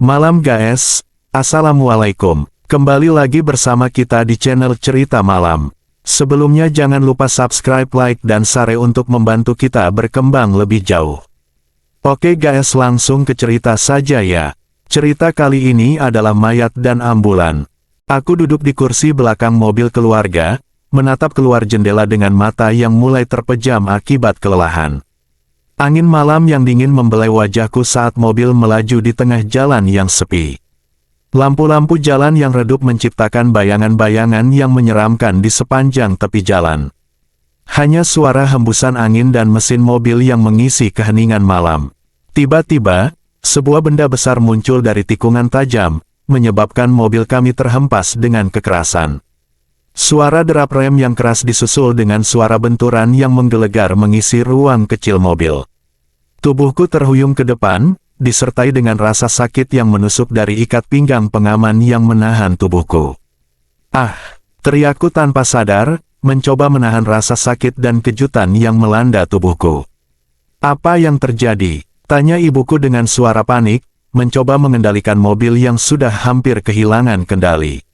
Malam guys, Assalamualaikum. Kembali lagi bersama kita di channel Cerita Malam. Sebelumnya jangan lupa subscribe, like, dan share untuk membantu kita berkembang lebih jauh. Oke guys, langsung ke cerita saja ya. Cerita kali ini adalah mayat dan ambulan. Aku duduk di kursi belakang mobil keluarga, menatap keluar jendela dengan mata yang mulai terpejam akibat kelelahan. Angin malam yang dingin membelai wajahku saat mobil melaju di tengah jalan yang sepi. Lampu-lampu jalan yang redup menciptakan bayangan-bayangan yang menyeramkan di sepanjang tepi jalan. Hanya suara hembusan angin dan mesin mobil yang mengisi keheningan malam. Tiba-tiba, sebuah benda besar muncul dari tikungan tajam, menyebabkan mobil kami terhempas dengan kekerasan. Suara derap rem yang keras disusul dengan suara benturan yang menggelegar mengisi ruang kecil mobil. Tubuhku terhuyung ke depan, disertai dengan rasa sakit yang menusuk dari ikat pinggang pengaman yang menahan tubuhku. Ah! Teriakku tanpa sadar, mencoba menahan rasa sakit dan kejutan yang melanda tubuhku. Apa yang terjadi? Tanya ibuku dengan suara panik, mencoba mengendalikan mobil yang sudah hampir kehilangan kendali.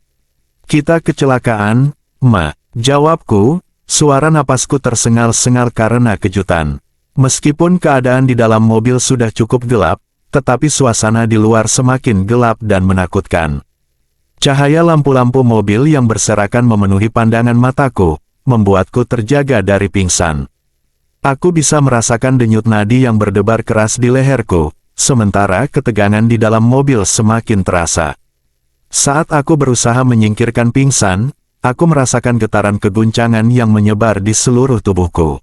Kita kecelakaan, Ma. Jawabku, suara napasku tersengal-sengal karena kejutan. Meskipun keadaan di dalam mobil sudah cukup gelap, tetapi suasana di luar semakin gelap dan menakutkan. Cahaya lampu-lampu mobil yang berserakan memenuhi pandangan mataku, membuatku terjaga dari pingsan. Aku bisa merasakan denyut nadi yang berdebar keras di leherku, sementara ketegangan di dalam mobil semakin terasa. Saat aku berusaha menyingkirkan pingsan, aku merasakan getaran keguncangan yang menyebar di seluruh tubuhku.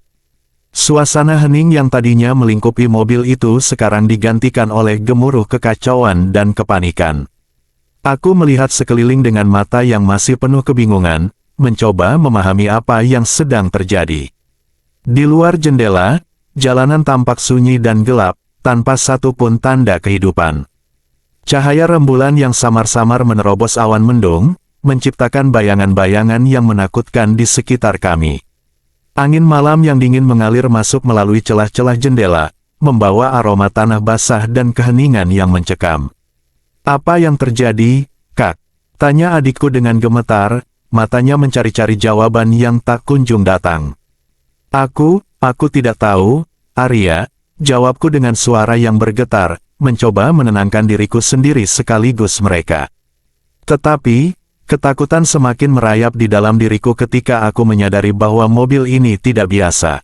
Suasana hening yang tadinya melingkupi mobil itu sekarang digantikan oleh gemuruh kekacauan dan kepanikan. Aku melihat sekeliling dengan mata yang masih penuh kebingungan, mencoba memahami apa yang sedang terjadi. Di luar jendela, jalanan tampak sunyi dan gelap, tanpa satu pun tanda kehidupan. Cahaya rembulan yang samar-samar menerobos awan mendung, menciptakan bayangan-bayangan yang menakutkan di sekitar kami. Angin malam yang dingin mengalir masuk melalui celah-celah jendela, membawa aroma tanah basah dan keheningan yang mencekam. Apa yang terjadi, Kak? Tanya adikku dengan gemetar, matanya mencari-cari jawaban yang tak kunjung datang. Aku tidak tahu, Arya, jawabku dengan suara yang bergetar, mencoba menenangkan diriku sendiri sekaligus mereka. Tetapi, ketakutan semakin merayap di dalam diriku ketika aku menyadari bahwa mobil ini tidak biasa.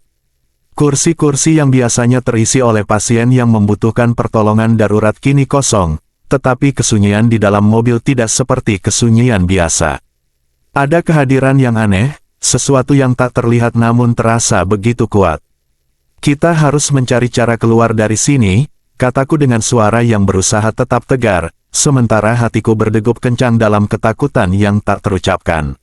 Kursi-kursi yang biasanya terisi oleh pasien yang membutuhkan pertolongan darurat kini kosong, tetapi kesunyian di dalam mobil tidak seperti kesunyian biasa. Ada kehadiran yang aneh, sesuatu yang tak terlihat namun terasa begitu kuat. Kita harus mencari cara keluar dari sini, kataku dengan suara yang berusaha tetap tegar, sementara hatiku berdegup kencang dalam ketakutan yang tak terucapkan.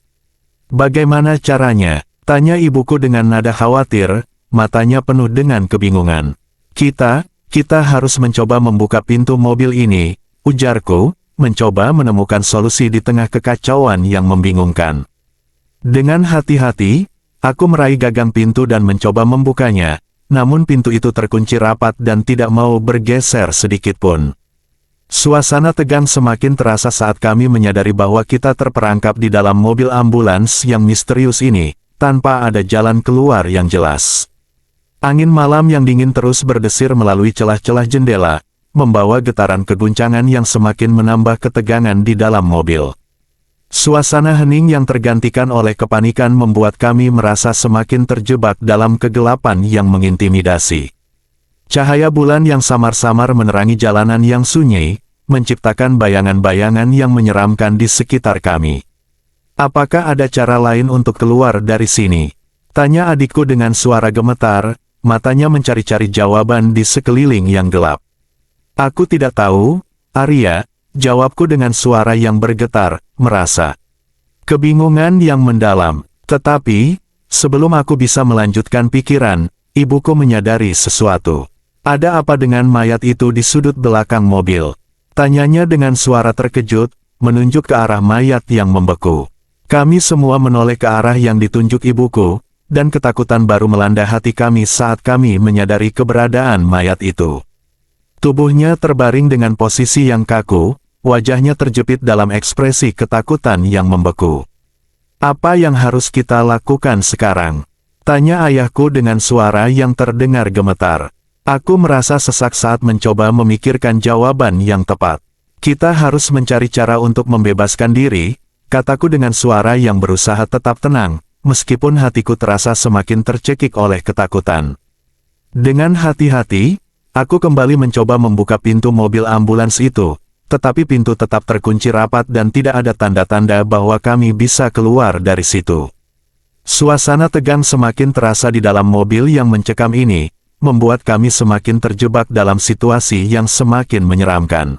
Bagaimana caranya? Tanya ibuku dengan nada khawatir, matanya penuh dengan kebingungan. Kita harus mencoba membuka pintu mobil ini, ujarku, mencoba menemukan solusi di tengah kekacauan yang membingungkan. Dengan hati-hati, aku meraih gagang pintu dan mencoba membukanya, namun pintu itu terkunci rapat dan tidak mau bergeser sedikit pun. Suasana tegang semakin terasa saat kami menyadari bahwa kita terperangkap di dalam mobil ambulans yang misterius ini, tanpa ada jalan keluar yang jelas. Angin malam yang dingin terus berdesir melalui celah-celah jendela, membawa getaran keguncangan yang semakin menambah ketegangan di dalam mobil. Suasana hening yang tergantikan oleh kepanikan membuat kami merasa semakin terjebak dalam kegelapan yang mengintimidasi. Cahaya bulan yang samar-samar menerangi jalanan yang sunyi, menciptakan bayangan-bayangan yang menyeramkan di sekitar kami. Apakah ada cara lain untuk keluar dari sini? Tanya adikku dengan suara gemetar, matanya mencari-cari jawaban di sekeliling yang gelap. Aku tidak tahu, Arya, jawabku dengan suara yang bergetar, merasa kebingungan yang mendalam. Tetapi, sebelum aku bisa melanjutkan pikiran, ibuku menyadari sesuatu. Ada apa dengan mayat itu di sudut belakang mobil? Tanyanya dengan suara terkejut, menunjuk ke arah mayat yang membeku. Kami semua menoleh ke arah yang ditunjuk ibuku, dan ketakutan baru melanda hati kami saat kami menyadari keberadaan mayat itu. Tubuhnya terbaring dengan posisi yang kaku, wajahnya terjepit dalam ekspresi ketakutan yang membeku. "Apa yang harus kita lakukan sekarang?" tanya ayahku dengan suara yang terdengar gemetar. Aku merasa sesak saat mencoba memikirkan jawaban yang tepat. "Kita harus mencari cara untuk membebaskan diri," kataku dengan suara yang berusaha tetap tenang, meskipun hatiku terasa semakin tercekik oleh ketakutan. Dengan hati-hati, aku kembali mencoba membuka pintu mobil ambulans itu, tetapi pintu tetap terkunci rapat dan tidak ada tanda-tanda bahwa kami bisa keluar dari situ. Suasana tegang semakin terasa di dalam mobil yang mencekam ini, membuat kami semakin terjebak dalam situasi yang semakin menyeramkan.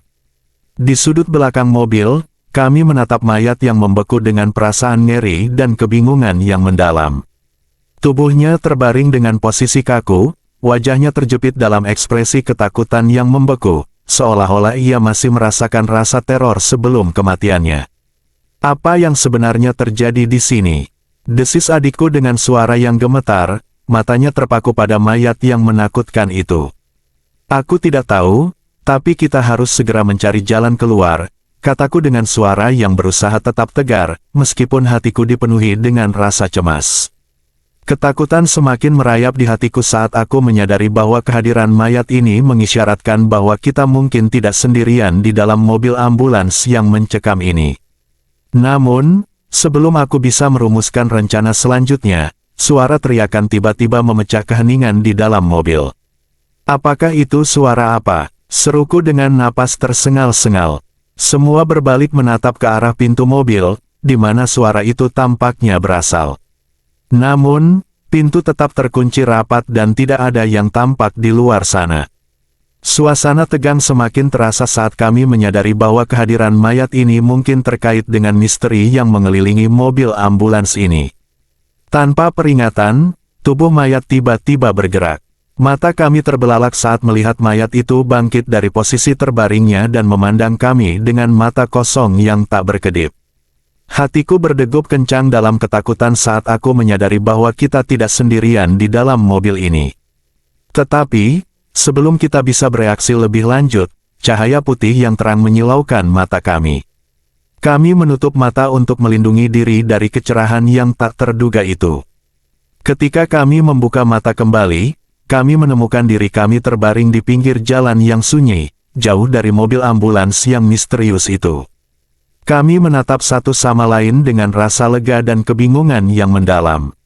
Di sudut belakang mobil, kami menatap mayat yang membeku dengan perasaan ngeri dan kebingungan yang mendalam. Tubuhnya terbaring dengan posisi kaku, wajahnya terjepit dalam ekspresi ketakutan yang membeku, seolah-olah ia masih merasakan rasa teror sebelum kematiannya. "Apa yang sebenarnya terjadi di sini?" desis adikku dengan suara yang gemetar, matanya terpaku pada mayat yang menakutkan itu. "Aku tidak tahu, tapi kita harus segera mencari jalan keluar," kataku dengan suara yang berusaha tetap tegar, meskipun hatiku dipenuhi dengan rasa cemas. Ketakutan semakin merayap di hatiku saat aku menyadari bahwa kehadiran mayat ini mengisyaratkan bahwa kita mungkin tidak sendirian di dalam mobil ambulans yang mencekam ini. Namun, sebelum aku bisa merumuskan rencana selanjutnya, suara teriakan tiba-tiba memecah keheningan di dalam mobil. "Apakah itu suara apa?" seruku dengan napas tersengal-sengal. Semua berbalik menatap ke arah pintu mobil, di mana suara itu tampaknya berasal. Namun, pintu tetap terkunci rapat dan tidak ada yang tampak di luar sana. Suasana tegang semakin terasa saat kami menyadari bahwa kehadiran mayat ini mungkin terkait dengan misteri yang mengelilingi mobil ambulans ini. Tanpa peringatan, tubuh mayat tiba-tiba bergerak. Mata kami terbelalak saat melihat mayat itu bangkit dari posisi terbaringnya dan memandang kami dengan mata kosong yang tak berkedip. Hatiku berdegup kencang dalam ketakutan saat aku menyadari bahwa kita tidak sendirian di dalam mobil ini. Tetapi, sebelum kita bisa bereaksi lebih lanjut, cahaya putih yang terang menyilaukan mata kami. Kami menutup mata untuk melindungi diri dari kecerahan yang tak terduga itu. Ketika kami membuka mata kembali, kami menemukan diri kami terbaring di pinggir jalan yang sunyi, jauh dari mobil ambulans yang misterius itu. Kami menatap satu sama lain dengan rasa lega dan kebingungan yang mendalam.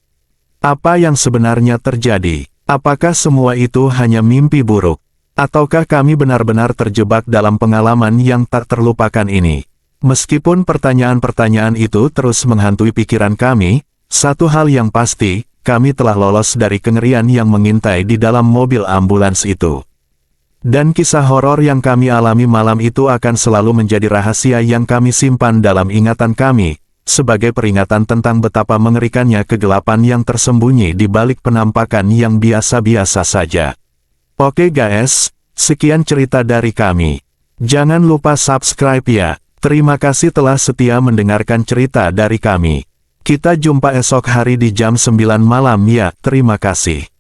Apa yang sebenarnya terjadi? Apakah semua itu hanya mimpi buruk? Ataukah kami benar-benar terjebak dalam pengalaman yang tak terlupakan ini? Meskipun pertanyaan-pertanyaan itu terus menghantui pikiran kami, satu hal yang pasti, kami telah lolos dari kengerian yang mengintai di dalam mobil ambulans itu. Dan kisah horor yang kami alami malam itu akan selalu menjadi rahasia yang kami simpan dalam ingatan kami, sebagai peringatan tentang betapa mengerikannya kegelapan yang tersembunyi di balik penampakan yang biasa-biasa saja. Oke guys, sekian cerita dari kami. Jangan lupa subscribe ya. Terima kasih telah setia mendengarkan cerita dari kami. Kita jumpa esok hari di jam 9 malam ya, terima kasih.